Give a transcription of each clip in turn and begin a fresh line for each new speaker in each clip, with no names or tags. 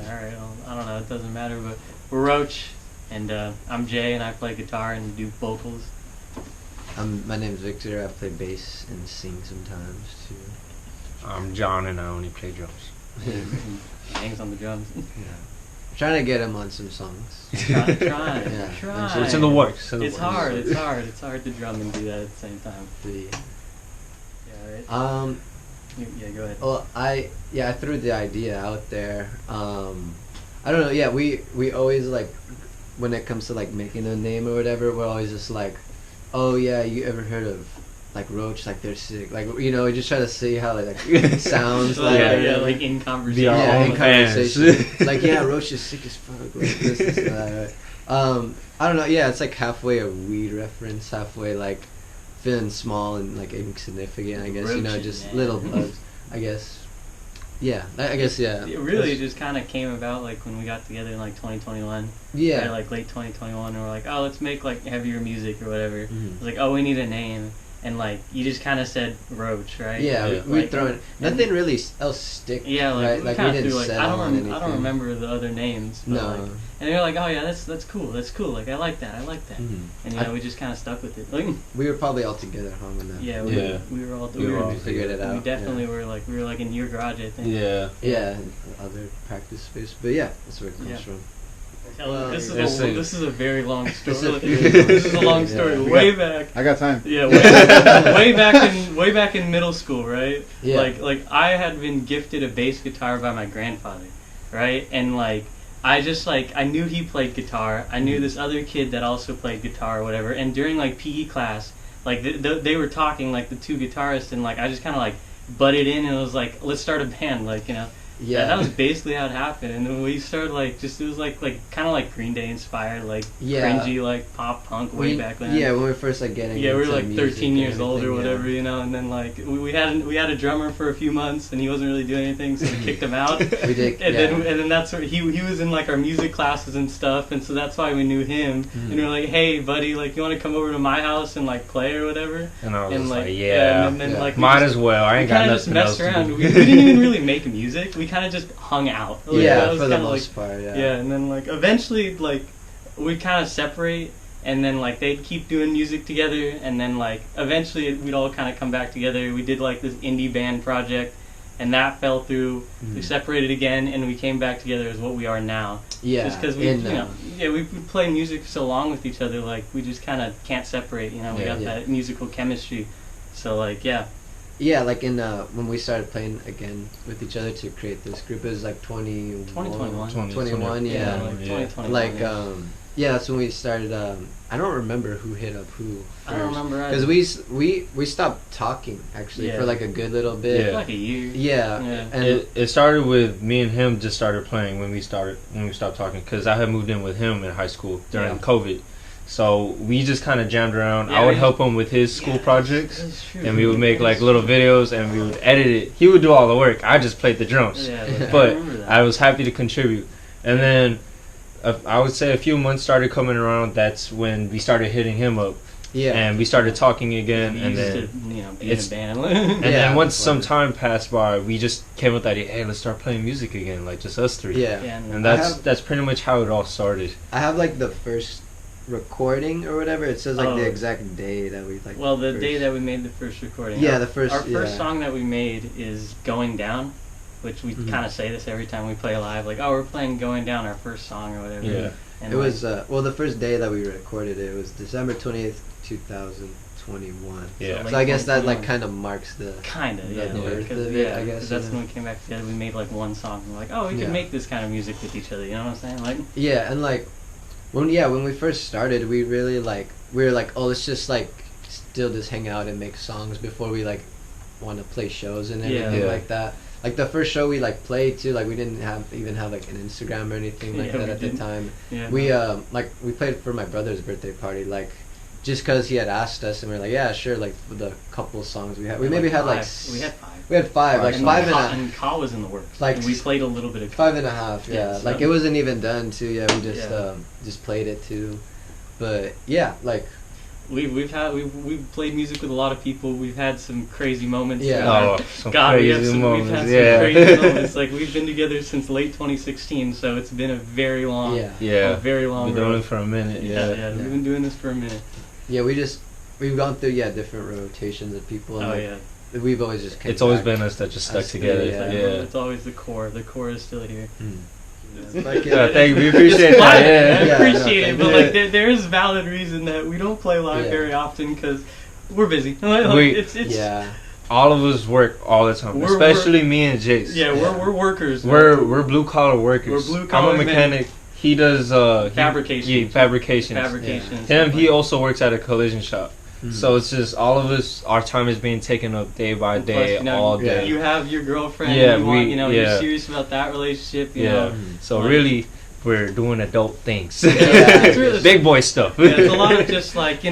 all right. Well, I don't know. It doesn't matter. But we're Roach, and I'm Jay, and I play guitar and do vocals.
My name's Victor. I play bass and sing sometimes too.
I'm John, and I only play drums.
Hangs on the drums.
Yeah. Trying to get him on some songs.
Try.
So it's in the works.
It's hard. It's hard to drum and do that at the same time. Yeah, right. Yeah, go ahead.
Well, I threw the idea out there. I don't know. Yeah, we always like when it comes to like making a name or whatever. We're always just like, oh yeah, you ever heard of like Roach? Like they're sick. Like we just try to see how it sounds.
like in conversation.
Yeah, in conversation. Like Roach is sick as fuck. Like this and that. Right? I don't know. Yeah, it's like halfway a weed reference, halfway like feeling small and like insignificant. I guess
Roach,
just
man.
little bugs. I guess. Yeah, I guess yeah.
It really just kind of came about like when we got together in like 2021.
Yeah.
Right, like late 2021, and we're like, oh, let's make like heavier music or whatever.
Mm-hmm.
It's like, oh, we need a name. And like you just kind of said Roach, right?
Yeah, we thrown nothing really else stick.
Yeah, like
right?
we
we didn't
do, like,
settle on anything.
I don't remember the other names. But
No.
Like, and they're like, oh yeah, that's cool. Like I like that.
Mm-hmm.
And we just kind of stuck with it. Like
we were probably all together hung on that.
yeah, we were all
figured it out.
We definitely were like in your garage, I think.
Yeah.
Yeah, other practice space, but yeah, that's where it comes from.
Well, this is a very long story.
This
This is a long story. Way back.
I got time.
Yeah, way back in middle school, right?
Yeah.
Like I had been gifted a bass guitar by my grandfather, right? And like I just like I knew he played guitar. I knew this other kid that also played guitar or whatever. And during like PE class, like they were talking like the two guitarists, and like I just kind of like butted in and was like, let's start a band, like Yeah, that was basically how it happened, and then we started like it was like kind of like Green Day inspired, like cringy like pop punk way back then.
Yeah, when we were first like getting.
Yeah, we were like
music
13 years old or whatever, and then like we had a drummer for a few months, and he wasn't really doing anything, so we kicked him out.
We did,
and then that's where he was in like our music classes and stuff, and so that's why we knew him. And we were like, hey buddy, like you want to come over to my house and like play or whatever?
And I was
like
yeah,
and then like
might as well. I ain't got nothing else to do.
Around. We didn't even really make music. We kind of just hung out. Like,
for the most part.
Yeah, and then like eventually like we'd kind of separate, and then like they'd keep doing music together, and then like eventually we'd all kind of come back together. We did like this indie band project, and that fell through. We separated again, and we came back together as what we are now. Yeah, just because we play music so long with each other, like we just kind of can't separate. We got that musical chemistry. So like
Yeah, like in when we started playing again with each other to create this group, it was like 2021. 2021, yeah.
Like 2021.
Like that's when we started. I don't remember who hit up who first.
I don't remember
because we stopped talking actually for like a good little bit.
Like a year.
Yeah.
And it started with me and him just started playing when we stopped talking, because I had moved in with him in high school during COVID. So we just kind of jammed around. I would help him with his school projects, and we would make like little videos, and we would edit it. He would do all the work. I just played the drums, but I was happy to contribute. And then I would say a few months started coming around. That's when we started hitting him up, and we started talking again. And then
it's band.
And then once some time passed by, we just came with that idea. Hey, let's start playing music again, like just us three. And that's pretty much how it all started.
I have like the first recording or whatever. It says like the exact day that we like.
Well, the day that we made the first recording.
Yeah,
our first song that we made is "Going Down," which we kind of say this every time we play live. Like, oh, we're playing "Going Down," our first song or whatever.
Yeah.
And it was the first day that we recorded it was December 20th, 2021.
Yeah.
So I guess that like kind of marks the birth of it. I guess
that's when we came back together. We made like one song. And we're like, oh, we can make this kind of music with each other. You know what I'm saying? Like.
Yeah, and like. When we first started, we really we were like, oh, let's just like still just hang out and make songs before we like want to play shows and everything like that. Like the first show we like played too, like we didn't even have like an Instagram or anything like that at the time. Yeah, we played for my brother's birthday party, like just because he had asked us, and we were like, yeah, sure, like for the couple of songs we had. We maybe had like
we had five.
We had five, like
and
five
and Ka was in the works. Like we played a little bit of
5.5, yeah. Like it wasn't even done too. Yeah, we just played it too. But yeah, like
we've played music with a lot of people. We've had some crazy moments.
Yeah,
some crazy moments. We've had some crazy moments. Like we've been together since late 2016, so it's been a very long, a very long.
We've been doing it for a minute. Yeah,
we've been doing this for a minute.
Yeah, we've gone through different rotations of people. And we've always just
it's always been us that just stuck together.
It's always the core. The core is still here.
Thank you. We appreciate that.
I appreciate it, but like there is valid reason that we don't play live very often because we're busy. It's
all of us work all the time, especially me and Jace.
Yeah, we're workers.
We're blue collar workers.
We're blue collar.
I'm a mechanic. He does
fabrication.
Fabrications. Him, he also works at a collision shop. So it's just all of us. Our time is being taken up day by day, plus, all day.
You have your girlfriend. You're serious about that relationship. You know.
So really, we're doing adult things. Big boy stuff.
It's a lot of just like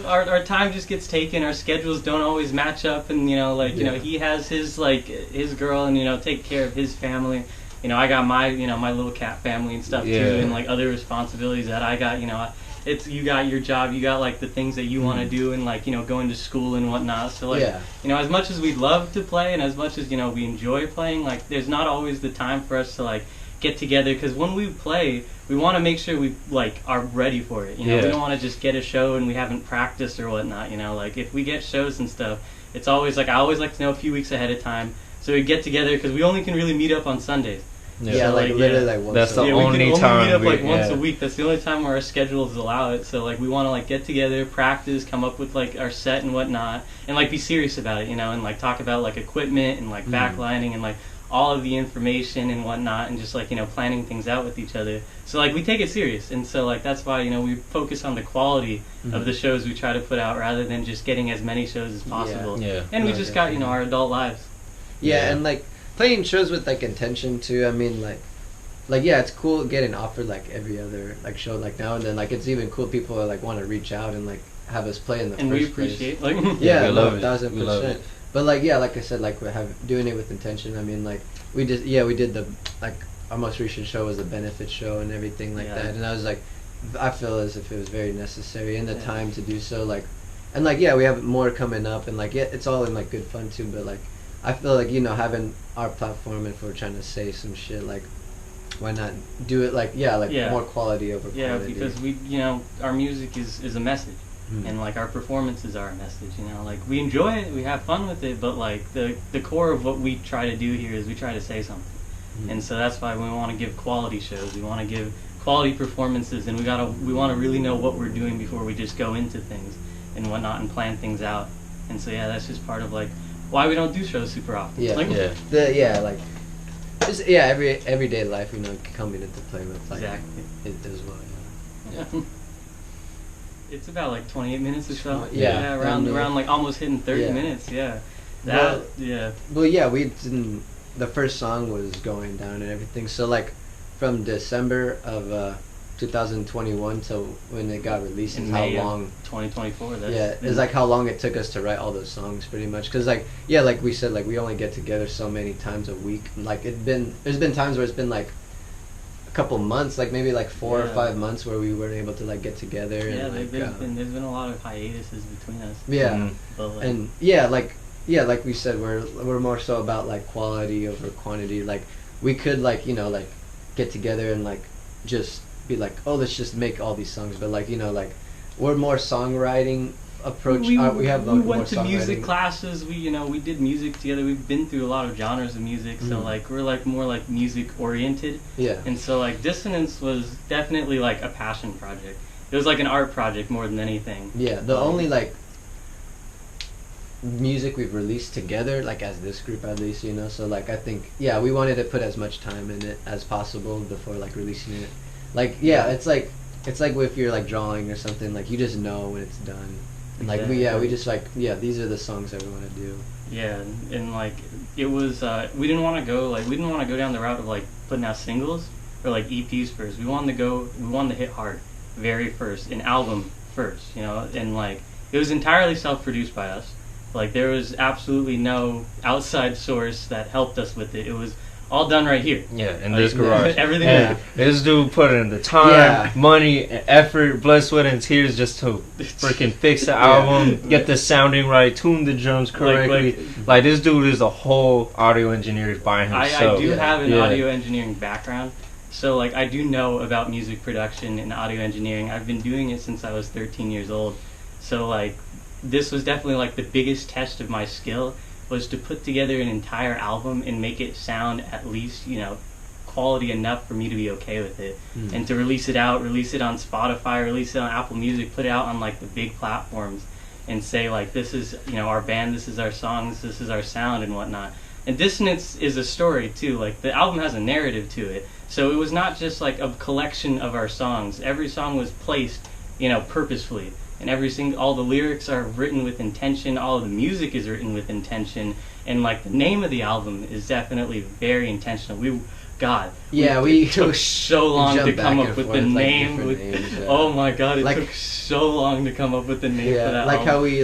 our time just gets taken. Our schedules don't always match up, and he has his his girl, and take care of his family. I got my my little cat family and stuff too, and like other responsibilities that I got. It's you got your job, you got like the things that you want to do, and like going to school and whatnot. So like as much as we'd love to play, and as much as we enjoy playing, like there's not always the time for us to like get together, because when we play, we want to make sure we like are ready for it. We don't want to just get a show and we haven't practiced or whatnot. Like if we get shows and stuff, it's always like I always like to know a few weeks ahead of time so we get together, because we only can really meet up on Sundays.
Literally once.
That's the
only
time.
We can only meet up like once a week. That's the only time where our schedules allow it. So like we want to like get together, practice, come up with like our set and whatnot, and like be serious about it, and like talk about like equipment and like backlining and like all of the information and whatnot, and just like planning things out with each other. So like we take it serious, and so like that's why we focus on the quality of the shows we try to put out rather than just getting as many shows as possible. And we just got our adult lives.
And like playing shows with like intention too. I mean like it's cool getting offered like every other like show like now and then. Like it's even cool people that like want to reach out and like have us play in the first place.
And we appreciate
we love it. 1,000%. But like like I said, like we have doing it with intention. I mean like we did the like our most recent show was a benefit show and everything like that. And I was like, I feel as if it was very necessary in the time to do so. Like and like we have more coming up, and like it's all in like good fun too. But like I feel like having our platform, if we're trying to say some shit, like why not do it like more quality over quantity.
Because we our music is a message, and like our performances are a message. Like we enjoy it, we have fun with it, but like the core of what we try to do here is we try to say something, and so that's why we want to give quality shows. We want to give quality performances, and we want to really know what we're doing before we just go into things and whatnot and plan things out. And so that's just part of like why we don't do shows super often. Everyday life, coming into play with like it as well. It's about like 28 minutes or so. Around like almost hitting 30 minutes. We didn't. The first song was going down and everything. So like from December of 2021 till when it got released, and how long 2024.
It's like how long it took us to write all those songs, pretty much. Because like we said, like we only get together so many times a week. Like there's been times where it's been like a couple months, like maybe like 4 or 5 months where we weren't able to like get together.
There's been a lot of hiatuses between us.
Like we said, we're more so about like quality over quantity. Like we could like get together and like just be like, oh, let's just make all these songs, but like like we're more songwriting approach. We went to music classes. We did music together. We've been through a lot of genres of music, so like we're like more like music oriented. And so like Dissonance was definitely like a passion project. It was like an art project more than anything. The only like music we've released together, like as this group at least, so like I think we wanted to put as much time in it as possible before like releasing it. Like it's like if you're like drawing or something, like you just know when it's done, and like we just like these are the songs that we want to do. And like it was we didn't want to go down the route of like putting out singles or like EPs first. We wanted to hit hard very first, an album first, and like it was entirely self-produced by us. Like there was absolutely no outside source that helped us with it. It was
all done right here.
Yeah, in this garage.
Everything.
And this dude put in the time, money, and effort, blood, sweat, and tears just to freaking fix the album, get the sounding right, tune the drums correctly. Like this dude is a whole audio engineer by himself.
I do have an audio engineering background, so like I do know about music production and audio engineering. I've been doing it since I was 13 years old. So like this was definitely like the biggest test of my skill, was to put together an entire album and make it sound at least, you know, quality enough for me to be okay with it. And to release it on Spotify, release it on Apple Music, put it out on like the big platforms and say like, this is, you know, our band, this is our songs, this is our sound and whatnot. And Dissonance is a story too. Like the album has a narrative to it. So it was not just like a collection of our songs. Every song was placed, you know, purposefully. And all the lyrics are written with intention, all of the music is written with intention, and like the name of the album is definitely very intentional. We took so long to come up with the name. Oh my god, it took so long to come up with the name for that album.
How we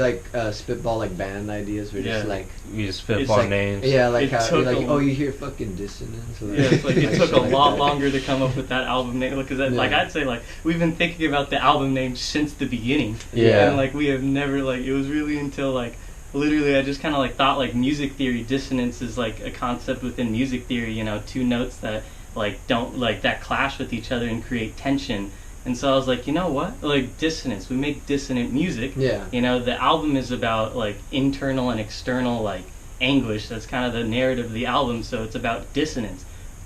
spitball like band ideas. We're just like
we just spitball names.
Yeah, like how you hear fucking Dissonance.
Like, it's like it took a lot longer to come up with that album name, because like I'd say like we've been thinking about the album name since the beginning.
Yeah,
and like we have never it was really until like literally I just kind of like thought like music theory, dissonance is like a concept within music theory, you know, two notes that like don't like that clash with each other and create tension. And so I was like, you know what, like dissonance, we make dissonant music. You know, the album is about like internal and external like anguish. That's kind of the narrative of the album. So it's about dissonance,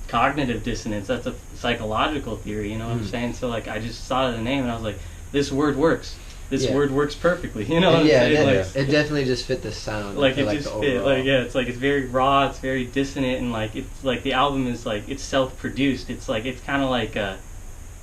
cognitive dissonance. That's a psychological theory, you know what I'm saying? So like I just saw the name and I was like, this word works. This word works perfectly, you know what I'm saying?
It definitely just fit the sound.
Like it just fit, like it's like it's very raw, it's very dissonant, and like it's like the album is like it's self-produced. It's like it's kind of like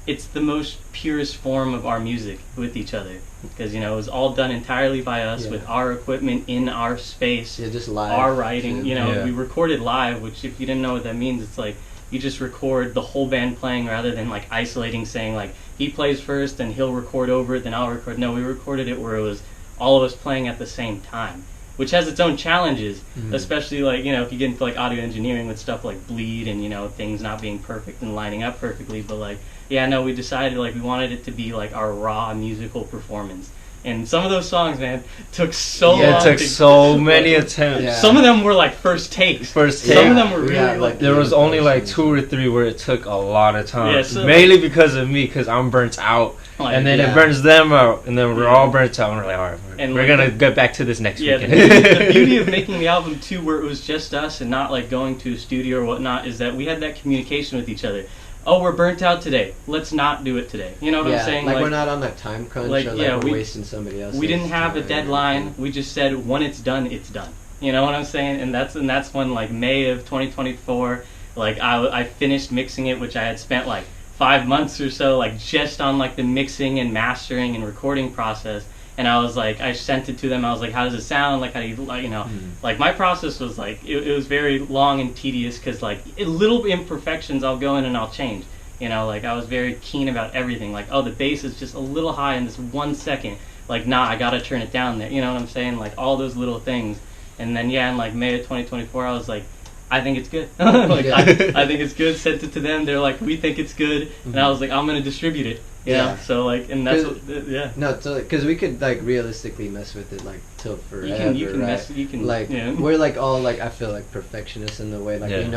it's the most purest form of our music with each other, because you know it was all done entirely by us with our equipment in our space,
just live,
our writing. You know, we recorded live, which if you didn't know what that means, it's like you just record the whole band playing rather than like isolating, saying like he plays first and he'll record over it, then I'll record. No, we recorded it where it was all of us playing at the same time, which has its own challenges, especially like, you know, if you get into like audio engineering with stuff like bleed and, you know, things not being perfect and lining up perfectly. But like, we decided like we wanted it to be like our raw musical performance. And some of those songs, man, took so long.
It took so many attempts.
Some of them were like first takes. Some of them were really like...
There was only like 2 or 3 where it took a lot of time. Mainly because of me, because I'm burnt out. And then it burns them out. And then we're all burnt out. And we're like, all right, we're going to get back to this next weekend.
The beauty of making the album, too, where it was just us and not like going to a studio or whatnot, is that we had that communication with each other. Oh, we're burnt out today. Let's not do it today. You know what I'm saying?
Like we're not on that time crunch, or we're wasting somebody else's.
We didn't have a deadline. We just said when it's done, it's done. You know what I'm saying? And that's when like May of 2024, like I finished mixing it, which I had spent like 5 months or so like just on like the mixing and mastering and recording process. And I was like, I sent it to them. I was like, how does it sound? Like, how do you, like, you know, like my process was like, it was very long and tedious, because like little imperfections I'll go in and I'll change. You know, like I was very keen about everything. Like, oh, the bass is just a little high in this 1 second. Like, nah, I gotta turn it down there. You know what I'm saying? Like all those little things. And then in like May of 2024, I was like, I think it's good. I think it's good. Sent it to them. They're like, we think it's good. And I was like, I'm gonna distribute it. Yeah. So like, and that's what, No, so because we could like realistically mess with it like till forever. You can like we're like all like, I feel like perfectionists in the way, like we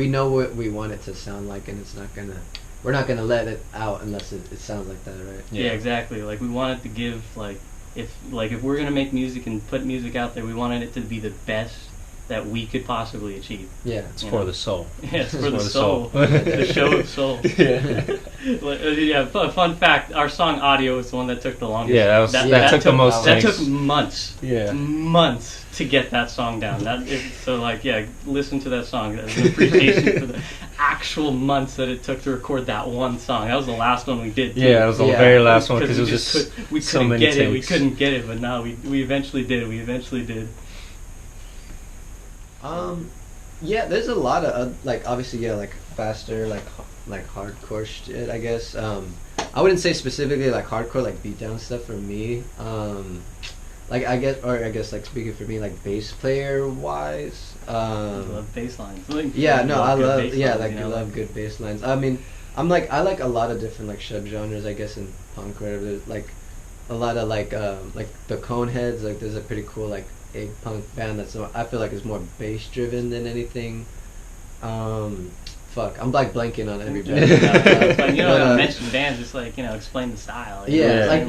know what we want it to sound like, and we're not gonna let it out unless it sounds like that, right? Yeah, exactly. Like we wanted to give like if we're gonna make music and put music out there, we wanted it to be the best that we could possibly achieve. Yeah,
it's for the soul.
Yeah, it's for the soul. The show of soul. Fun fact: our song "Audio" is the one that took the longest.
Yeah, that took the most.
That took months. Yeah, months to get that song down. Listen to that song. That's an appreciation for the actual months that it took to record that one song. That was the last one we did. Too.
Yeah, it was the very last one, because it was just so many takes.
We couldn't get it, but now we eventually did. We eventually did.
There's a lot of like obviously like faster like hardcore shit, I guess. I wouldn't say specifically like hardcore like beatdown stuff for me. like I guess like speaking for me, like bass player wise,
I love bass lines. Like,
yeah, no, I love
bass
yeah,
lines,
like
you
I
know,
love good bass lines. I mean, I like a lot of different like subgenres, I guess, in punk or whatever. Like a lot of like the Coneheads. Like there's a pretty cool like egg punk band that's I feel like is more bass driven than anything. Fuck, I'm like blanking on every band.
But you know, mention bands, just like, you know, explain the style.
Yeah, like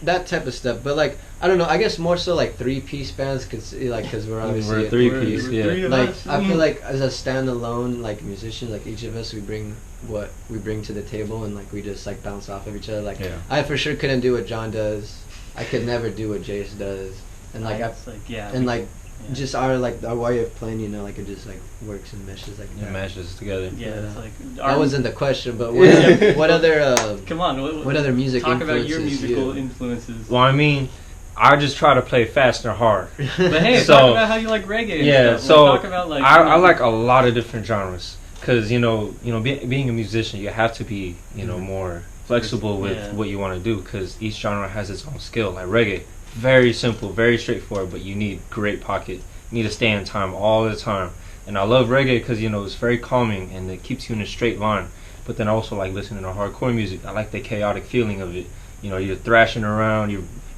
that type of stuff. But like I don't know, I guess more so like 3-piece bands, cause we're obviously
we're 3-piece. Yeah,
like I feel like as a standalone like musician, like each of us, we bring what we bring to the table, and like we just like bounce off of each other. Like I for sure couldn't do what John does. I could never do what Jace does, and like just our way of playing, you know, like it just like works and meshes like that.
It meshes together.
Yeah, it's like
that wasn't the question, but what other
come on,
what other music
talk
influences
about your musical influences.
Well, I mean, I just try to play fast and hard.
But hey, talk about how you like reggae.
Yeah,
and stuff.
so
talk about, like,
I like a lot of different genres, because you know, being a musician, you have to be more flexible with what you want to do, because each genre has its own skill. Like reggae, very simple, very straightforward, but you need great pocket. You need to stay in time all the time. And I love reggae because, it's very calming and it keeps you in a straight line. But then also like listening to hardcore music, I like the chaotic feeling of it. You're thrashing around,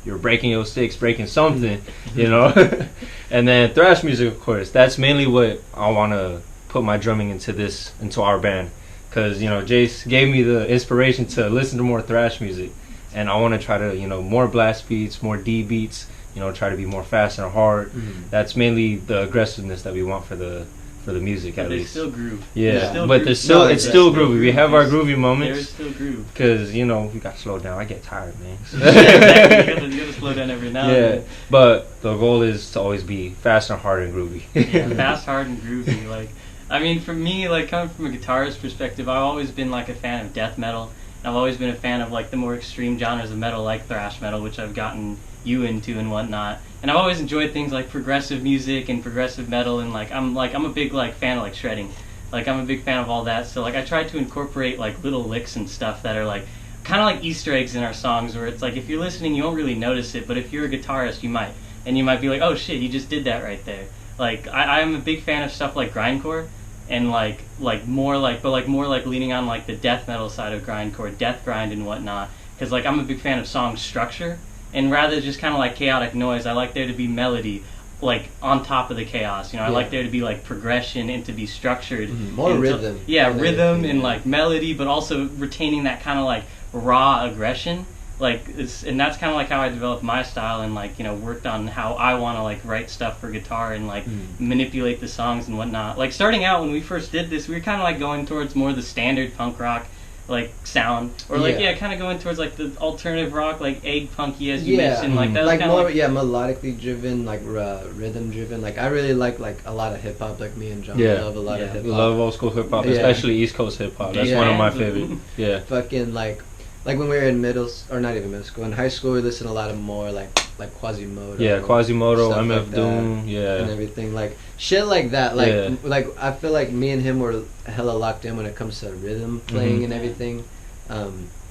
you're breaking your sticks, breaking something, And then thrash music, of course, that's mainly what I want to put my drumming into our band. Because, Jace gave me the inspiration to listen to more thrash music. And I want to try to, more blast beats, more D beats, try to be more fast and hard. Mm-hmm. That's mainly the aggressiveness that we want for the music, at least.
Still groove.
Yeah, but it's still groovy. We have our groovy moments.
There's still groove.
Because, we got to slow down. I get tired, man.
Exactly. You gotta slow down every now and then.
But the goal is to always be fast and hard and groovy.
Yeah, fast, hard, and groovy. Like, I mean, for me, like, coming from a guitarist perspective, I've always been, like, a fan of death metal. And I've always been a fan of, like, the more extreme genres of metal, like thrash metal, which I've gotten you into and whatnot. And I've always enjoyed things like progressive music and progressive metal, and I'm a big like fan of like shredding. Like I'm a big fan of all that. So like I try to incorporate like little licks and stuff that are like kind of like Easter eggs in our songs, where it's like if you're listening you won't really notice it, but if you're a guitarist you might. And you might be like, oh shit, he just did that right there. Like I'm a big fan of stuff like grindcore, and more leaning on like the death metal side of grindcore, death grind and whatnot. Because like I'm a big fan of song structure. And rather just kind of like chaotic noise, I like there to be melody, like on top of the chaos. I like there to be like progression and to be structured.
Mm-hmm. More rhythm.
Yeah, rhythm and like melody, but also retaining that kind of like raw aggression. And that's kind of like how I developed my style, and like worked on how I want to like write stuff for guitar and like manipulate the songs and whatnot. Like starting out when we first did this, we were kind of like going towards more the standard punk rock like sound, or like kind of going towards like the alternative rock, like egg punky as you mentioned, like that was kind of
more melodically driven, like rhythm driven. Like I really like a lot of hip hop. Like me and John love a lot of hip hop.
Love old school hip hop, especially East Coast hip hop. That's one of my favorite. Yeah,
fucking like when we were in not even middle school, in high school, we listened to a lot of more like Quasimodo.
Yeah, Quasimodo, MF Doom,
and everything like shit like that. Like I feel like me and him were hella locked in when it comes to rhythm playing and everything.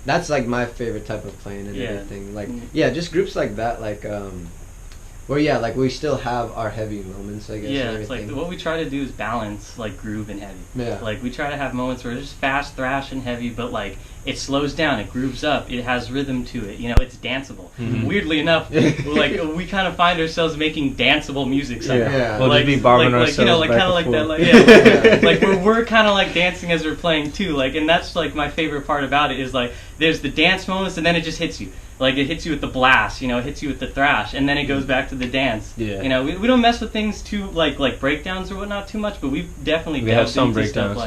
That's like my favorite type of playing and everything. Like just groups like that. Like where like we still have our heavy moments, I guess.
Yeah, it's like what we try to do is balance like groove and heavy. Yeah. Like we try to have moments where it's just fast thrash and heavy, but like it slows down, it grooves up, it has rhythm to it. It's danceable. Mm-hmm. Weirdly enough, like we kind of find ourselves making danceable music somehow.
Yeah. We'll just be bobbing ourselves
kind of like that. Like like we're kind of like dancing as we're playing too. Like, and that's like my favorite part about it is like there's the dance moments and then it just hits you. Like it hits you with the blast, it hits you with the thrash, and then it goes back to the dance. Yeah. We don't mess with things too like breakdowns or whatnot too much, but we definitely
have some breakdowns.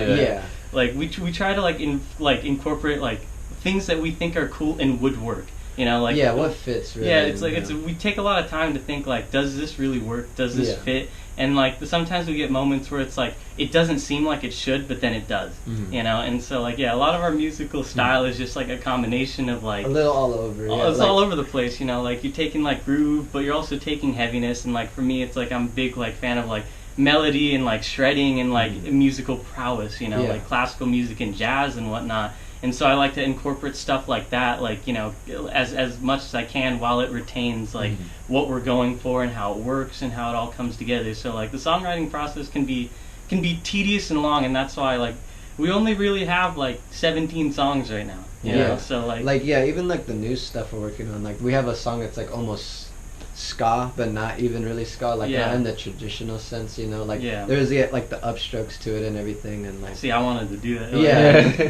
Like we try to like incorporate like things that we think are cool and would work.
What fits really.
Yeah, it's like we take a lot of time to think like, does this really work? Does this fit? And like sometimes we get moments where it's like it doesn't seem like it should, but then it does. Mm-hmm. And so like a lot of our musical style is just like a combination of like
a little all over.
It's all over the place. Like you're taking like groove, but you're also taking heaviness. And like for me, it's like I'm a big like fan of like melody and like shredding and like musical prowess, you know, like classical music and jazz and whatnot. And so I like to incorporate stuff like that, like, you know, as much as I can while it retains like what we're going for and how it works and how it all comes together. So like the songwriting process can be tedious and long, and that's why like we only really have like 17 songs right now. You know? So like
even like the new stuff we're working on, like we have a song that's like almost ska, but not even really ska, like not in the traditional sense, you know, like there's like the upstrokes to it and everything, and like
see, I wanted to do that.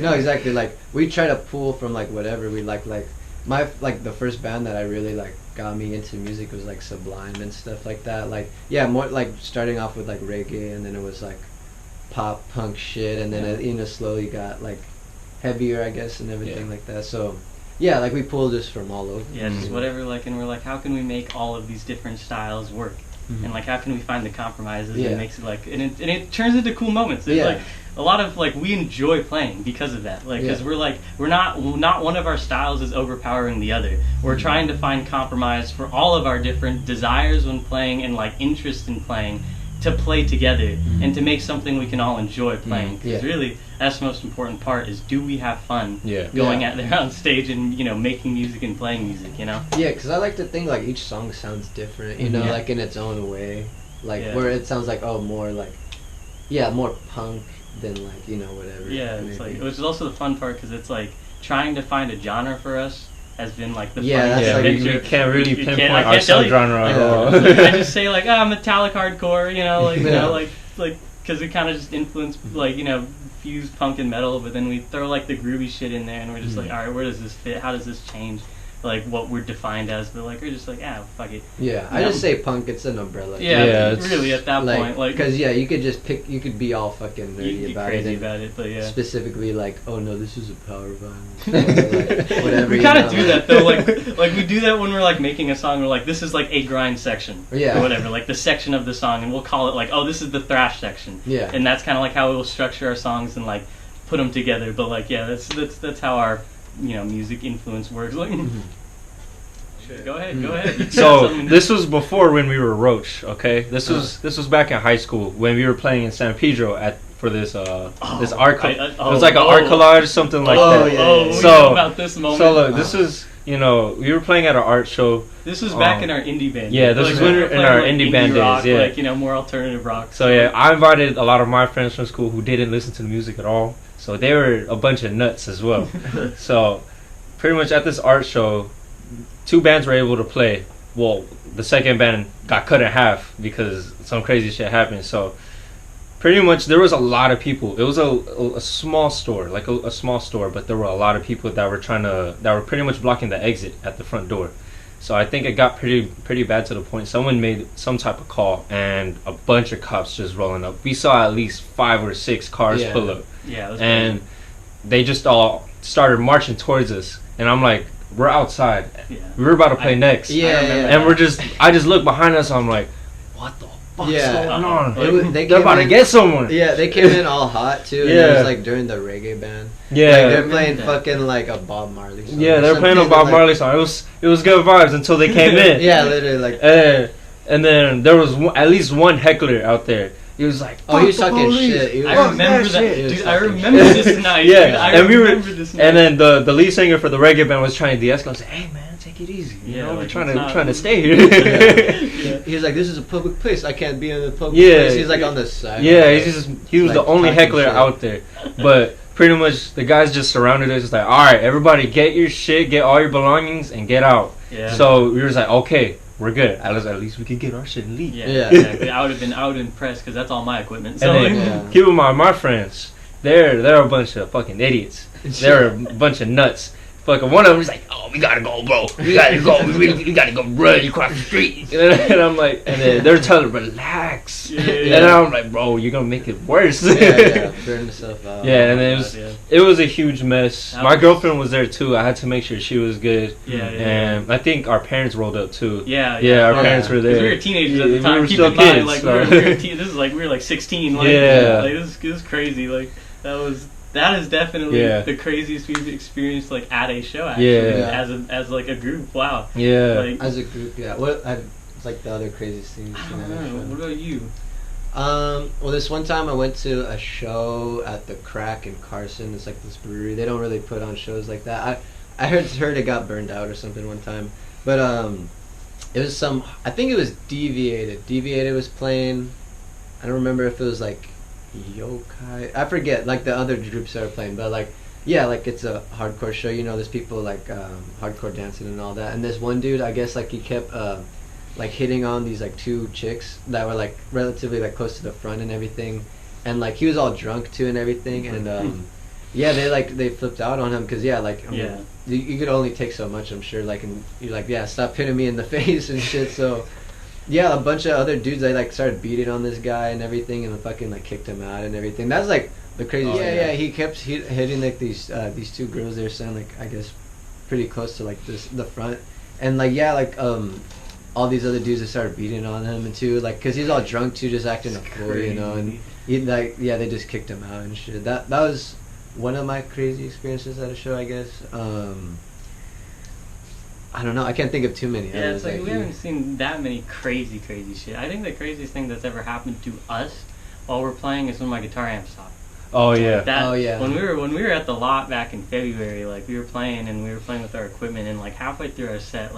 No, exactly, like we try to pull from like whatever we like my like the first band that I really like got me into music was like Sublime and stuff like that, like more like starting off with like reggae, and then it was like pop punk shit, and then it, you know, slowly got like heavier, I guess, and everything like that. So yeah, like we pull this from all over.
Yeah, just whatever, like, and we're like, how can we make all of these different styles work? And like, how can we find the compromises that makes it like, and it turns into cool moments. It's like a lot of like, we enjoy playing because of that, like, because we're not one of our styles is overpowering the other. We're trying to find compromise for all of our different desires when playing and like interest in playing, to play together and to make something we can all enjoy playing. Because really, that's the most important part, is do we have fun going out there on stage and, you know, making music and playing music, you know? Yeah,
because I like to think like each song sounds different, you know, like in its own way. Like where it sounds like, more like, more punk than like, you know, whatever.
Yeah, it's like, which is also the fun part, because it's like trying to find a genre for us has been like the fun.
We can't really pinpoint our subgenre at all.
I just say like, metallic hardcore, you know, like, you know, like because we kind of just influence, like, you know, fuse punk and metal, but then we throw like the groovy shit in there, and we're just like, all right, where does this fit? How does this change like what we're defined as? But like, we're just like, fuck it.
Yeah, I just say punk. It's an umbrella.
Yeah, it's really at that point, like,
because you could just pick. You could be all fucking nerdy about
crazy
it.
about it, but
specifically like, oh no, this is a power violin. Like, whatever.
We kind of do that though, like we do that when we're like making a song. We're like, this is like a grind section, or whatever, like the section of the song, and we'll call it like, oh, this is the thrash section. Yeah, and that's kind of like how we will structure our songs and like put them together. But like, that's how our, you know, music influence works. Like. Go ahead.
So this was before when we were Roach, okay? This was back in high school when we were playing in San Pedro for this art. It was like an art collage, something like that.
We know about this moment.
So look, this is, you know, we were playing at an art show.
This was back in our indie band.
Yeah, this was when we were in our indie band
rock,
days. Yeah,
like, you know, more alternative rock.
So I invited a lot of my friends from school who didn't listen to the music at all. So they were a bunch of nuts as well. So pretty much at this art show, 2 bands were able to play. Well, the second band got cut in half because some crazy shit happened. So pretty much there was a lot of people. It was a small store, like a small store, but there were a lot of people that were pretty much blocking the exit at the front door. So I think it got pretty bad to the point someone made some type of call and a bunch of cops just rolling up. We saw at least 5 or 6 cars pull up.
Yeah,
and they just all started marching towards us, and I'm like, we're outside. We're about to play next. And I just look behind us. I'm like, what the fuck's going on? They're about to get someone.
Yeah, they came in all hot too. And it was like during the reggae band. Yeah, like they're playing fucking like a Bob Marley song.
Yeah, they're playing a Bob Marley song. It was good vibes until they came in.
Literally like.
And then there was at least one heckler out there. He was like,
he was talking shit.
I remember that. Dude, I remember this night.
And then the lead singer for the reggae band was trying to de-escalate and say, hey man, take it easy. You know, we're trying to stay here.
He's like, this is a public place. I can't be in a public place. He's like on the side.
Yeah, he was the only heckler out there. But pretty much the guys just surrounded us. It's like, all right, everybody get your shit, get all your belongings, and get out. Yeah. So we were just like, okay, we're good. At least we can get our shit and leave.
Yeah, exactly. I would have been impressed because that's all my equipment. So
and then, keep in mind, my friends, they're a bunch of fucking idiots. They're a bunch of nuts. Fucking one of them is like, oh, we gotta go, bro. We gotta go. We gotta go run across the street. And I'm like, and then they're telling me, relax. And I'm like, bro, you're gonna make it worse.
Burn yourself out.
Yeah, and then it was a huge mess. My girlfriend was there too. I had to make sure she was good. And I think our parents rolled up too. Our parents were there.
We were teenagers at the time.
We were still kids.
Like, this is like we were like 16. Like, like it was crazy. Like that is definitely the craziest we've experienced, like at a show. Actually, as like a group. Wow.
Yeah. Like, as a group, What? It's like the other craziest things.
I don't know. What about you?
Well, this one time I went to a show at the Crack in Carson. It's like this brewery. They don't really put on shows like that. I heard it got burned out or something one time. But it was I think it was Deviated. Deviated was playing. I don't remember if it was like Yokai. I forget like the other groups that were playing. But like, yeah, like it's a hardcore show. You know, there's people like hardcore dancing and all that. And this one dude, I guess like he kept like hitting on these like two chicks that were like relatively like close to the front and everything, and like he was all drunk too and everything, and yeah, they flipped out on him because like I mean, you could only take so much, I'm sure, like, and you're like, yeah, stop hitting me in the face and shit. So yeah, a bunch of other dudes, they like started beating on this guy and everything, and fucking like kicked him out and everything. That's like the craziest thing. Yeah, he kept hitting like these two girls. They were standing like, I guess, pretty close to like the front, and like all these other dudes that started beating on him and too, like, cause he's all drunk too, just acting a fool, you know, and he like, yeah, they just kicked him out and shit. That was one of my crazy experiences at a show, I guess. I don't know, I can't think of too many.
Yeah, it's like we haven't seen that many crazy shit. I think the craziest thing that's ever happened to us while we're playing is when my guitar amp stopped.
Oh yeah.
When we were at the lot back in February, like we were playing with our equipment, and like halfway through our set,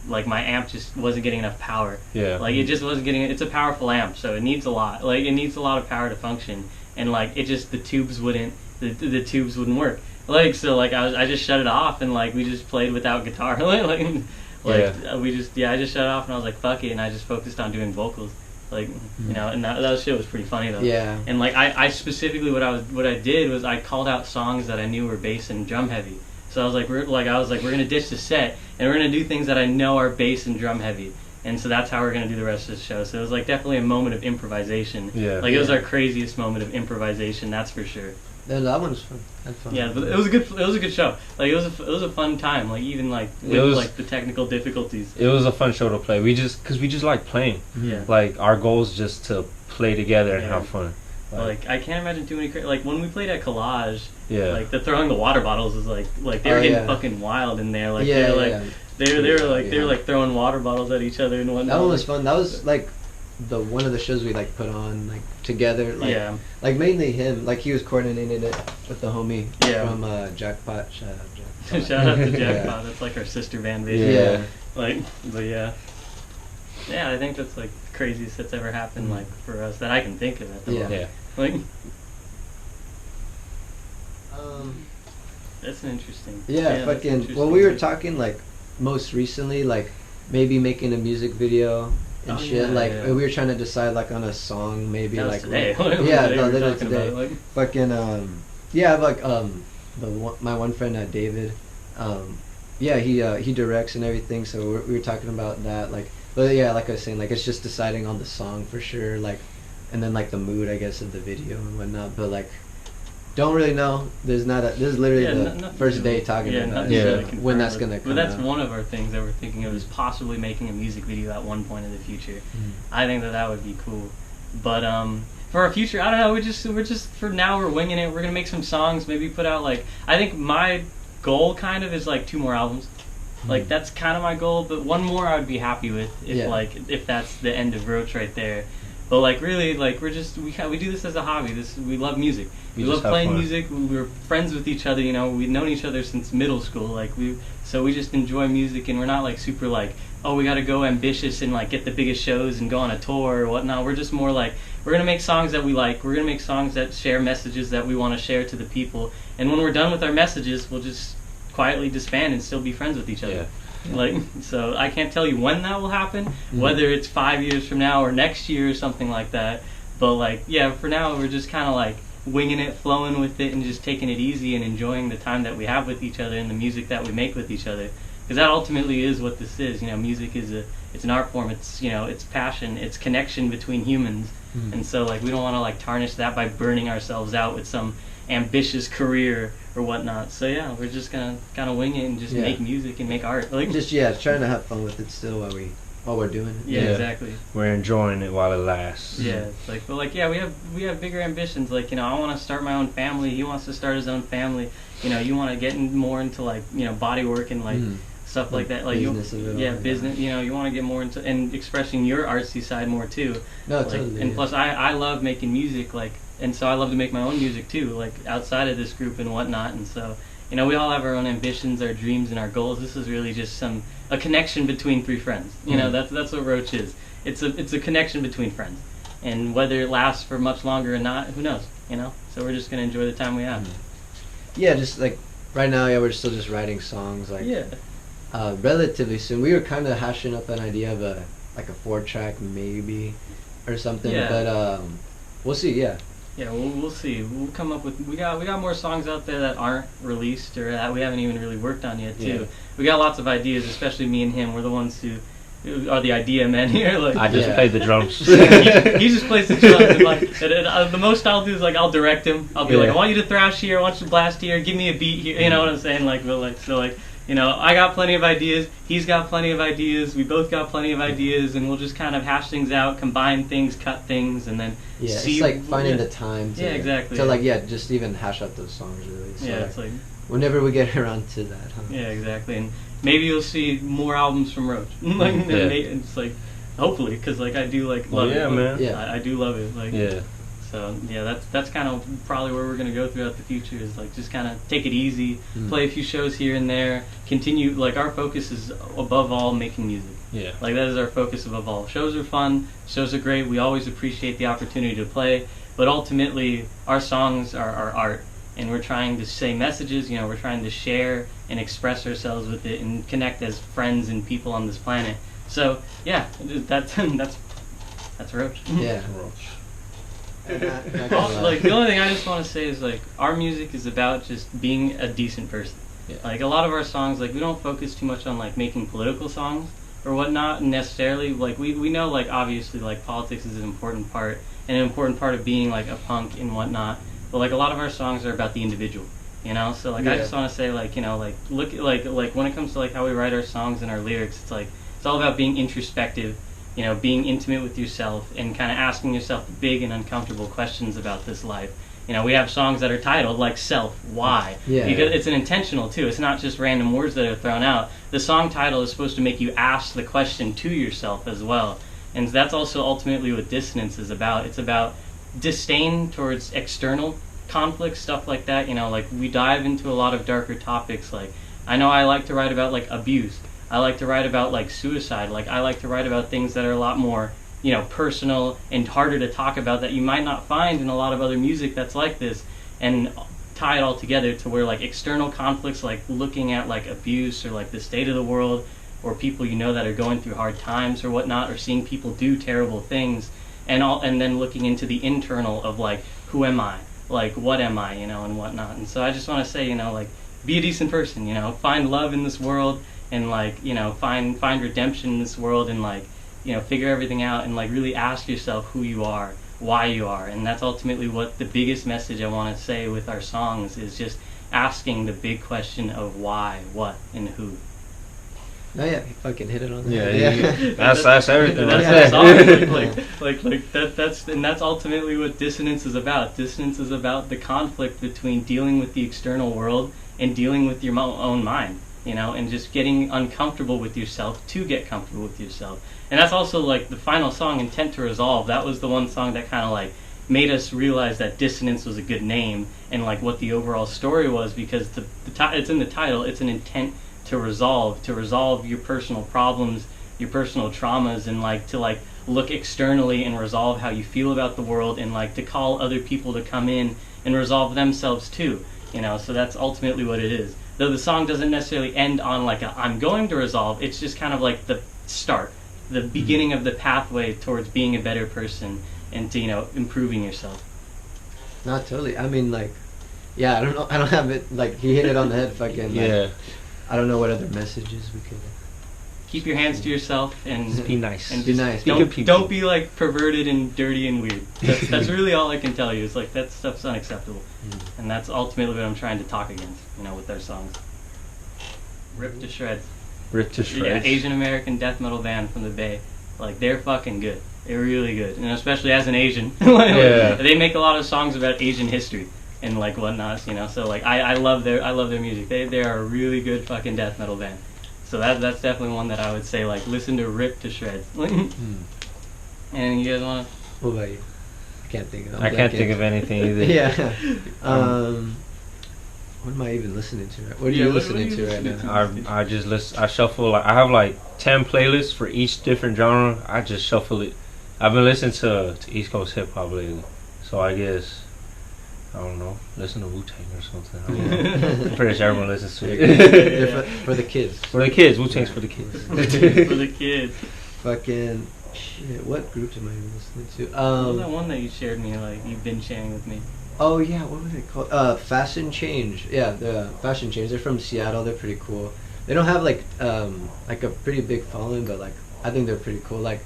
like my amp just wasn't getting enough power. Yeah. Like it just wasn't getting. It's a powerful amp, so it needs a lot. Like it needs a lot of power to function, and like it just the tubes wouldn't work. Like so, like I just shut it off, and like we just played without guitar. I just shut it off, and I was like, fuck it, and I just focused on doing vocals. Like you know, and that shit was pretty funny though.
Yeah.
And like I specifically what I did was I called out songs that I knew were bass and drum heavy. So I was like, we're gonna ditch the set, and we're gonna do things that I know are bass and drum heavy, and so that's how we're gonna do the rest of the show. So it was like definitely a moment of improvisation. Yeah. Like it was our craziest moment of improvisation, that's for sure.
Yeah, that one was fun. That's fun.
Yeah, but it was a good show. Like it was a fun time. Like even like with like the technical difficulties.
It was a fun show to play. We just like playing.
Yeah.
Like our goal is just to play together and have fun.
Like I can't imagine too many like when we played at Collage. Yeah. Like the throwing the water bottles was like they were getting fucking wild in there. Like they were like throwing water bottles at each other and whatnot.
That one was fun. That was like one of the shows we like put on like together. Like, like mainly him. Like he was coordinating it with the homie from Jackpot. Shout out Jackpot.
Shout out to Jackpot. That's like our sister band basically.
Yeah.
Like but yeah. Yeah, I think that's like the craziest that's ever happened like for us that I can think of at the moment.
Yeah.
Like that's an interesting.
Yeah, fucking. Well, we were talking like most recently, like maybe making a music video and shit. We were trying to decide like on a song, maybe
that
like
today.
Literally today. Like. Fucking like my one friend David, he directs and everything. So we were talking about that, like, but yeah, like I was saying, like it's just deciding on the song for sure, like, and then like the mood, I guess, of the video and whatnot. But like. Don't really know. This is literally the first day talking about it. When that's gonna come.
But that's one of our things that we're thinking of is possibly making a music video at one point in the future. I think that would be cool. But for our future, I don't know. We're just for now we're winging it. We're gonna make some songs. Maybe put out like I think my goal kind of is like 2 more albums. Like that's kind of my goal. But 1 more I would be happy with if that's the end of Roach right there. But like really, like we do this as a hobby. We love music. We love playing music. We're friends with each other. You know, we've known each other since middle school. Like we just enjoy music, and we're not like super like, oh, we got to go ambitious and like get the biggest shows and go on a tour or whatnot. We're just more like we're gonna make songs that we like. We're gonna make songs that share messages that we want to share to the people. And when we're done with our messages, we'll just quietly disband and still be friends with each other. Yeah. Like so, I can't tell you when that will happen. Whether it's 5 years from now or next year or something like that. But like, yeah, for now we're just kind of like winging it, flowing with it, and just taking it easy and enjoying the time that we have with each other and the music that we make with each other. Because that ultimately is what this is. You know, music is it's an art form. It's it's passion. It's connection between humans. And so like we don't want to like tarnish that by burning ourselves out with some ambitious career or whatnot. So yeah, we're just gonna kind of wing it and just make music and make art. Like
just trying to have fun with it still while we're doing it.
Yeah, exactly.
We're enjoying it while it lasts.
Yeah, it's like, but like, yeah, we have bigger ambitions. Like, you know, I want to start my own family. He wants to start his own family. You know, you want to get more into like, you know, body work and like stuff like that. Like
business
business. You know, you want to get more into and expressing your artsy side more too.
No,
like,
totally.
And plus, I love making music, like, and so I love to make my own music too, like outside of this group and whatnot. And so, you know, we all have our own ambitions, our dreams, and our goals. This is really just a connection between three friends. You know, that's what Roach is. It's a connection between friends, and whether it lasts for much longer or not, who knows? You know. So we're just gonna enjoy the time we have.
Yeah, just like right now, we're still just writing songs. Like
yeah.
Relatively soon, we were kind of hashing up an idea of a 4-track maybe, or something.
Yeah.
But we'll see. Yeah.
Yeah, we'll see. We'll come up with we got more songs out there that aren't released or that we haven't even really worked on yet too.
Yeah.
We got lots of ideas, especially me and him. We're the ones who are the idea men here. Like
I just play the drums.
he just plays the drums. And like the most I'll do is like I'll direct him. I'll be like, I want you to thrash here, I want you to blast here, give me a beat here. You know what I'm saying? Like, but like so like. You know, I got plenty of ideas, he's got plenty of ideas, we both got plenty of ideas, and we'll just kind of hash things out, combine things, cut things, and then see...
it's like finding the time to...
exactly.
To, like, just even hash out those songs, really. So
it's like...
Whenever we get around to that, huh?
Yeah, exactly. And maybe you'll see more albums from Roach. It's like, hopefully, because, like, I do, like, love it.
Yeah, man.
Yeah.
I do love it. Like,
yeah.
So yeah, that's kind of probably where we're gonna go throughout the future. Is like just kind of take it easy, play a few shows here and there, continue. Like our focus is above all making music.
Yeah.
Like that is our focus above all. Shows are fun. Shows are great. We always appreciate the opportunity to play. But ultimately, our songs are art, and we're trying to say messages. You know, we're trying to share and express ourselves with it and connect as friends and people on this planet. So yeah, that's Roach.
Yeah.
Roach.
Like the only thing I just want to say is like our music is about just being a decent person.
Yeah.
Like a lot of our songs, like we don't focus too much on like making political songs or whatnot necessarily. Like we know like obviously like politics is an important part and an important part of being like a punk and whatnot. But like a lot of our songs are about the individual, you know. So like I just want to say like you know like look at like when it comes to like how we write our songs and our lyrics, it's like it's all about being introspective. You know, being intimate with yourself and kind of asking yourself the big and uncomfortable questions about this life. You know, we have songs that are titled like Self, Why?
Yeah.
Because it's an intentional too. It's not just random words that are thrown out. The song title is supposed to make you ask the question to yourself as well. And that's also ultimately what Dissonance is about. It's about disdain towards external conflicts, stuff like that. You know, like we dive into a lot of darker topics. Like I know I like to write about like abuse. I like to write about like suicide. Like I like to write about things that are a lot more, you know, personal and harder to talk about that you might not find in a lot of other music that's like this, and tie it all together to where like external conflicts, like looking at like abuse or like the state of the world or people you know that are going through hard times or whatnot, or seeing people do terrible things, and then looking into the internal of like who am I, like what am I, you know, and whatnot. And so I just want to say, you know, like be a decent person, you know, find love in this world. And like you know, find redemption in this world, and like you know, figure everything out, and like really ask yourself who you are, why you are, and that's ultimately what the biggest message I want to say with our songs is just asking the big question of why, what, and who.
No, yeah, you fucking hit it on.
Yeah. That's everything.
That's all. That's ultimately what Dissonance is about. Dissonance is about the conflict between dealing with the external world and dealing with your own mind. You know, and just getting uncomfortable with yourself to get comfortable with yourself. And that's also like the final song, Intent to Resolve. That was the one song that kind of like made us realize that Dissonance was a good name and like what the overall story was, because it's in the title. It's an intent to resolve your personal problems, your personal traumas, and like to like look externally and resolve how you feel about the world, and like to call other people to come in and resolve themselves too. You know, so that's ultimately what it is. Though the song doesn't necessarily end on like a I'm going to resolve, it's just kind of like the start, the beginning of the pathway towards being a better person and to, you know, improving yourself.
Not totally. I mean, like, yeah, I don't know. I don't have it, like, he hit it on the head, fucking,
yeah.
Like, I don't know what other messages we could...
Keep your hands to yourself and...
Just be nice.
And
be nice.
Don't be, like, perverted and dirty and weird. That's really all I can tell you. It's like, that stuff's unacceptable. And that's ultimately what I'm trying to talk against, you know, with our songs. Rip to Shreds.
Rip to Shreds.
Yeah, Asian American death metal band from the Bay. Like, they're fucking good. They're really good. And especially as an Asian.
Yeah.
They make a lot of songs about Asian history and, like, whatnot, you know. So, like, I love their music. They are a really good fucking death metal band. So that's definitely one that I would say, like, listen to Rip to Shreds. And you guys want to?
What about you? I can't think of.
I can't think of anything either.
Yeah. What am I even listening to? What are you listening to right now?
I just listen. I shuffle. Like, I have like 10 playlists for each different genre. I just shuffle it. I've been listening to East Coast hip hop lately, so I guess I don't know. Listen to Wu-Tang or something. I don't know. I'm pretty sure everyone listens to it.
For the kids.
For the kids. Wu-Tang's for the kids.
For the kids.
Fucking shit. What groups am I even listening to?
What was that one that you shared me? Like you've been sharing with me.
Oh yeah, what was it called? Fashion Change. Yeah, the Fashion Change. They're from Seattle. They're pretty cool. They don't have like a pretty big following, but like I think they're pretty cool. Like,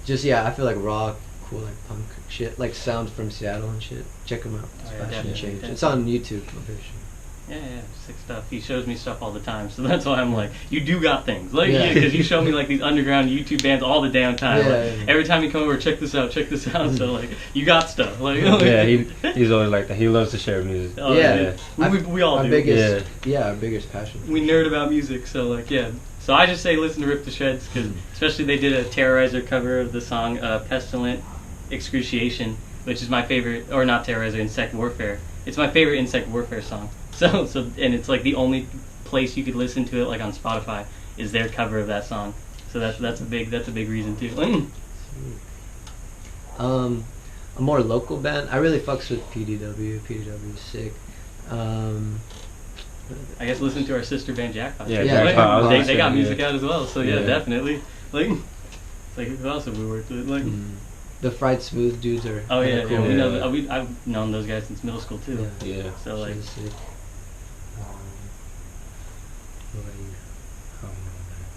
just I feel like raw, cool, like punk shit, like sounds from Seattle and shit. Check them out. It's Fashion Change. Definitely. It's on YouTube. I'm pretty sure.
Yeah, sick stuff. He shows me stuff all the time, so that's why I'm like, you do got things, like, because you show me like these underground YouTube bands all the damn time. Every time you come over, check this out. So like, you got stuff. Like,
he's always like that. He loves to share music.
Oh, we all do.
Our biggest passion.
We nerd about music, so like, yeah. So I just say listen to Rip to Shreds, because especially they did a Terrorizer cover of the song Pestilent Excruciation, which is my favorite, or not Terrorizer, Insect Warfare. It's my favorite Insect Warfare song. So and it's like the only place you could listen to it, like on Spotify, is their cover of that song. So that's a big reason too.
A more local band. I really fucks with PDW. PDW is sick.
I guess listen to our sister band Jackpot.
Yeah,
Jackpot. They got music out as well. So definitely. Like who else have we worked with? Like
the Fried Smooth dudes are.
Oh yeah,
cool.
we know. I've known those guys since middle school too.
Yeah.
So like.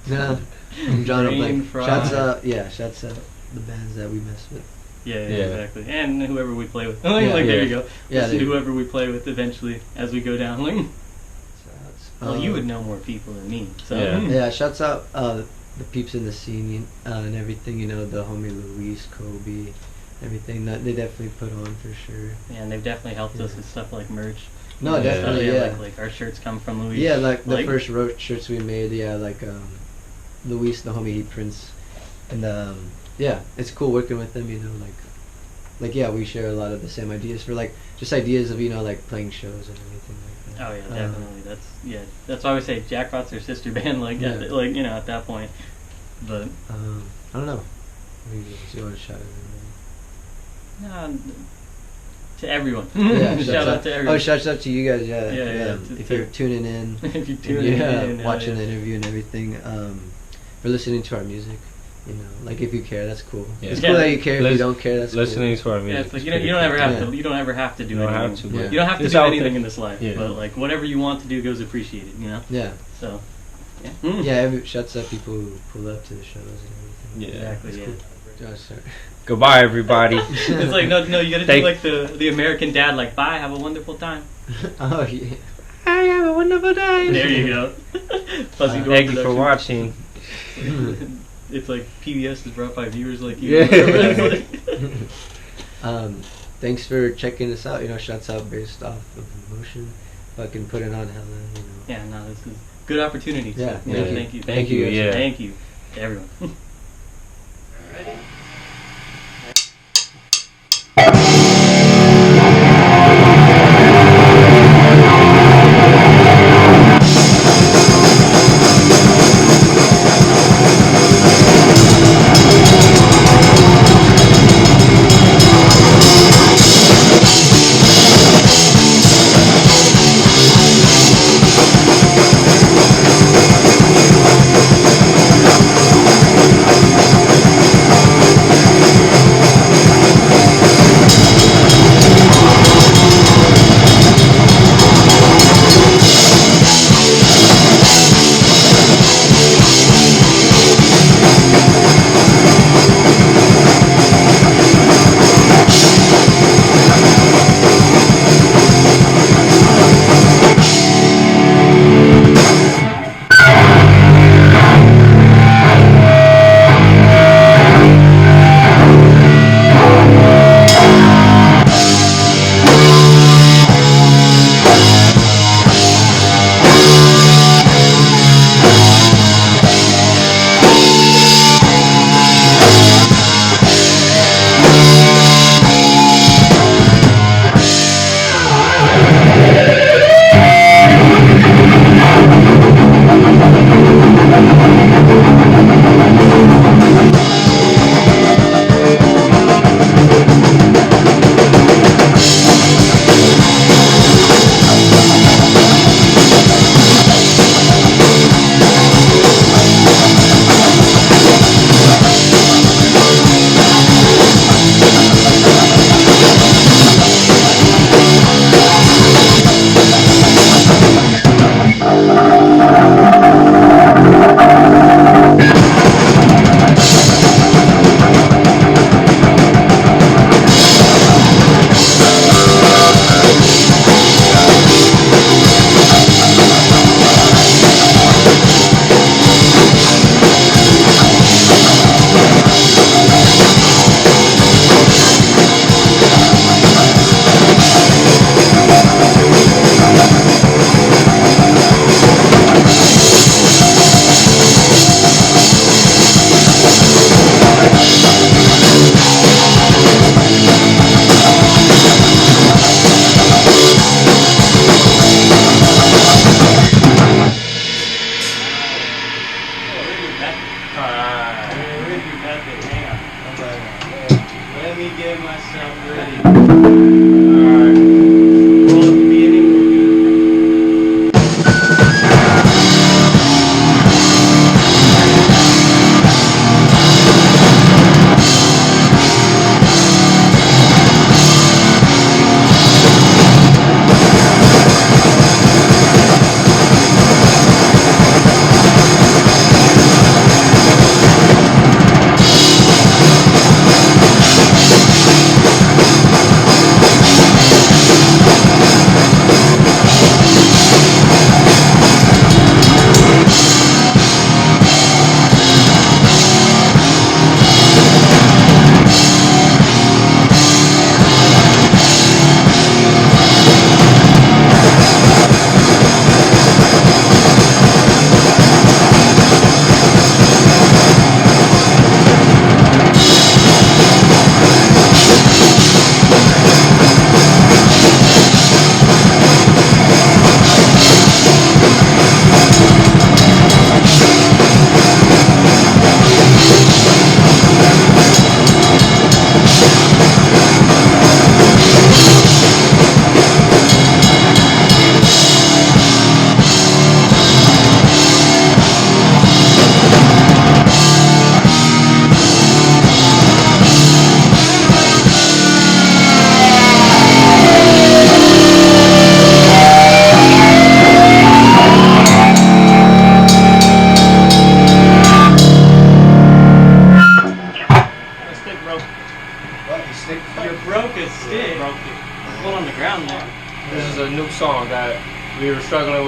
Nah, I'm drawing a blank. Shouts out the bands that we mess with.
Yeah, exactly. And whoever we play with. There you go. Listen to whoever we play with eventually as we go down. Well, you would know more people than me. So
yeah. Shouts out the peeps in the scene and everything. You know, the homie Luis, Kobe, everything that they definitely put on for sure.
Yeah, and they've definitely helped us with stuff like merch.
No, definitely,
Like our shirts come from Luis.
Yeah, like the first Roach shirts we made. Yeah, like Luis, the homie, he prints, and it's cool working with them. You know, like we share a lot of the same ideas for like just ideas of like playing shows and everything like that.
Oh yeah, definitely. That's why we say Jackpot's their sister band. At that point. But
I don't know. You want to shout out?
To everyone.
Shout out to everyone. Oh, shout out to you guys. Yeah. If you're tuning in, watching the interview and everything, for listening to our music, like if you care, that's cool. Yeah. It's cool that you care. If you don't care, that's
listening
cool.
to our music.
Yeah, it's like you don't ever have to. You don't ever have to do anything. You don't have to do anything in this life. Yeah. But like whatever you want to do goes appreciated.
Yeah.
So.
Yeah. Shouts out people who pull up to the shows and everything.
Yeah. Exactly.
Cool. Josh, sorry.
Goodbye, everybody.
It's like no, you gotta do like the American dad, like bye, have a wonderful time.
Oh yeah.
I have a wonderful time.
There you go.
Thank you for watching.
It's like PBS is brought by viewers like you.
Yeah.
Thanks for checking us out. Shouts out based off of Emotion. Fucking put it on Helen.
Yeah, no, this is good opportunity.
Yeah.
Thank you.
Thank you.
Yeah.
Thank you to everyone.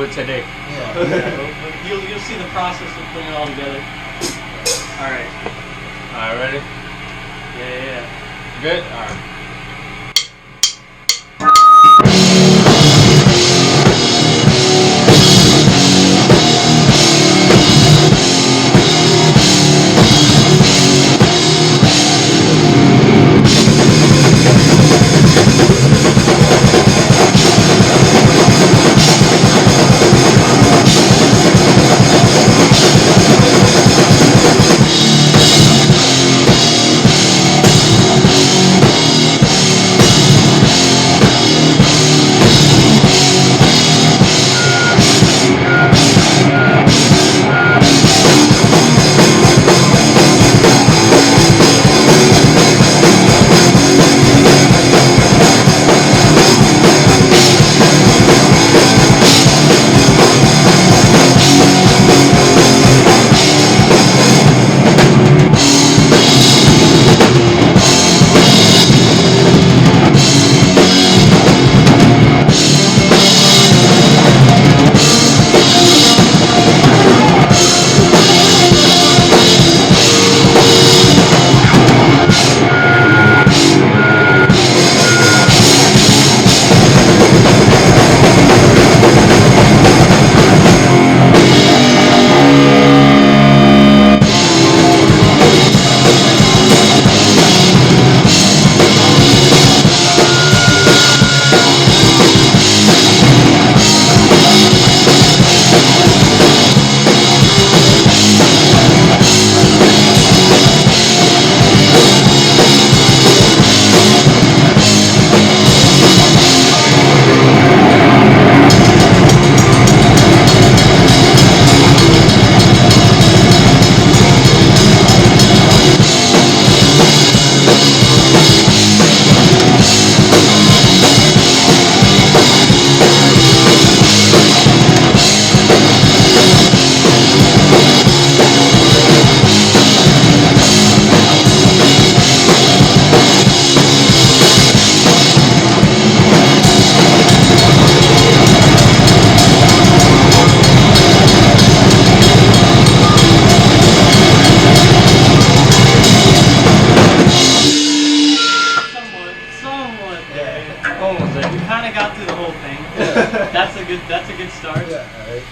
do it today.
Yeah.
You'll see the process of putting it all together. All right.
All right, ready?
Yeah.
Good. All right.
Almost there. We kind of got through the whole thing. That's a good start.
Yeah. All right.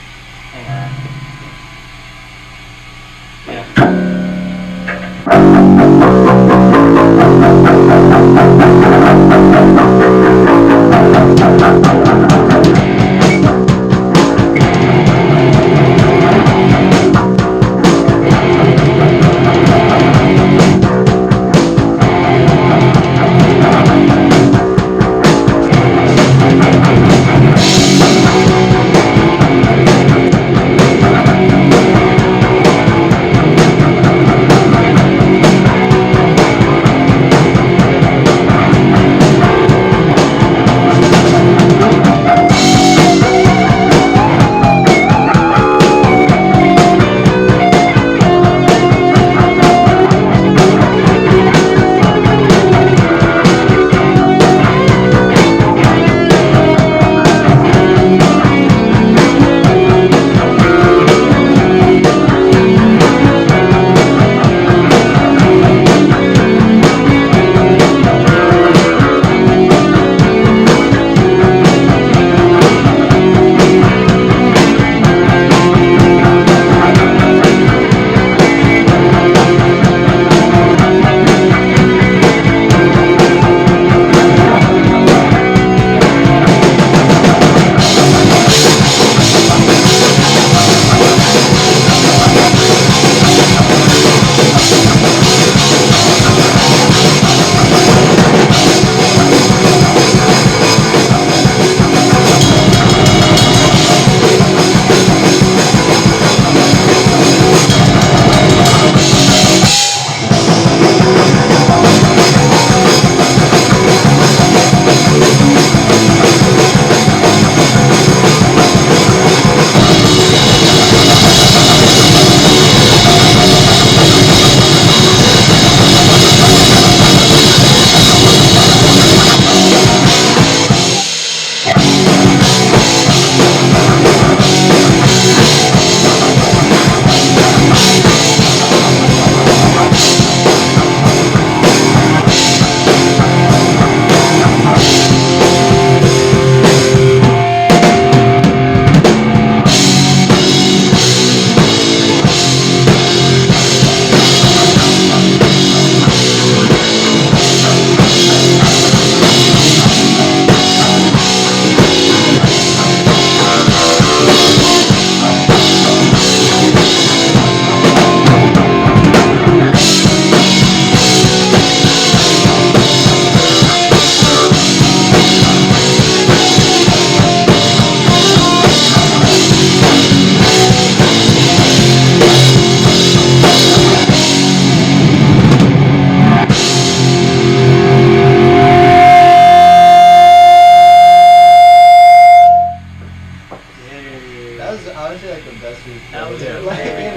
That was honestly like the best week.
That was
like,
pretty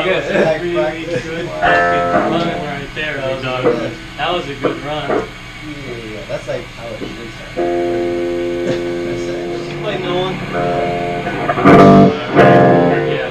good.
That was a really good fucking run right there, dog. That was a good run.
Yeah, that's like how it should start.
Like no one. Yeah.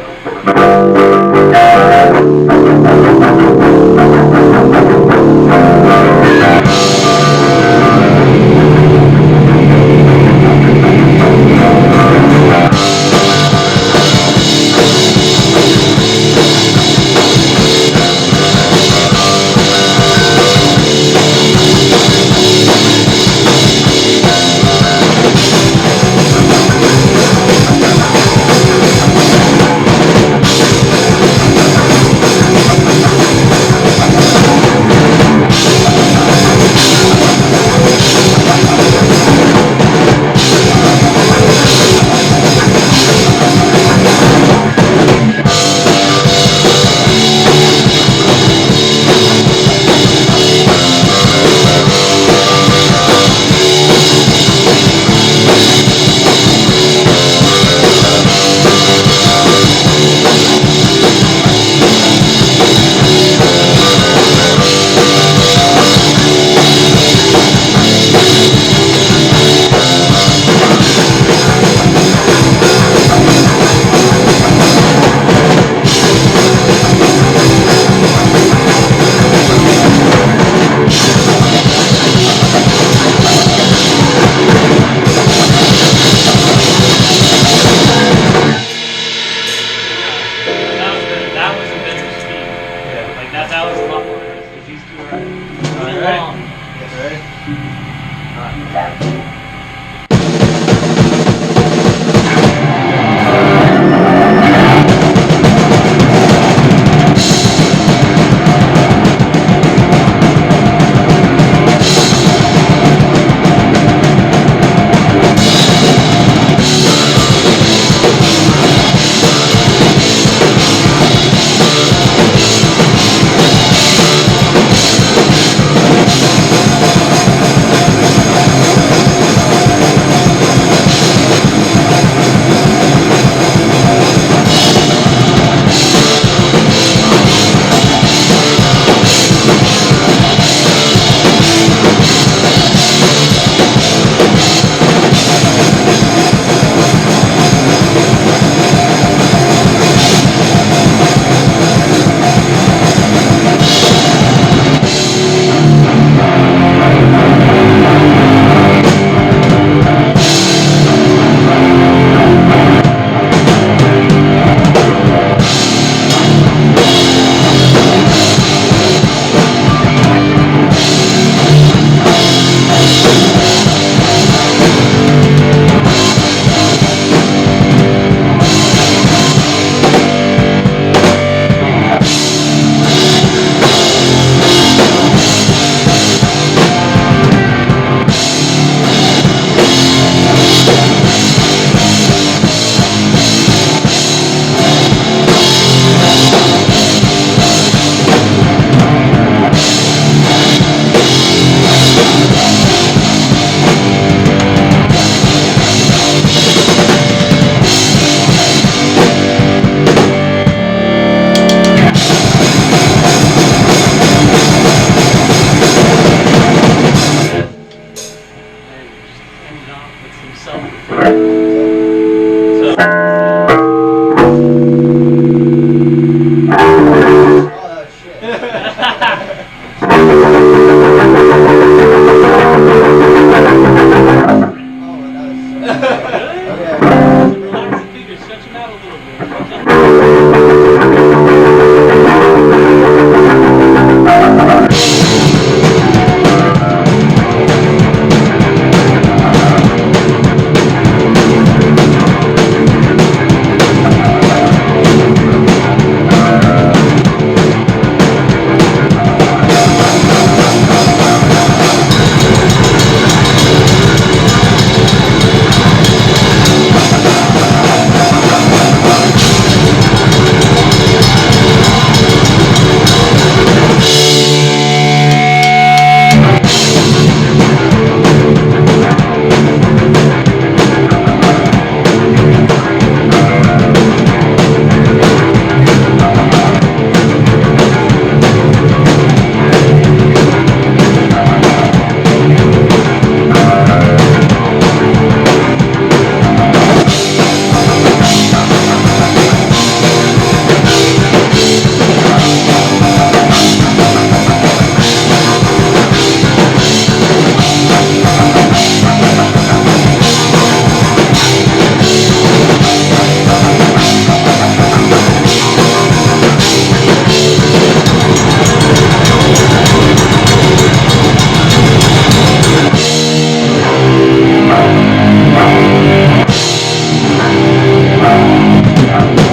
Wow.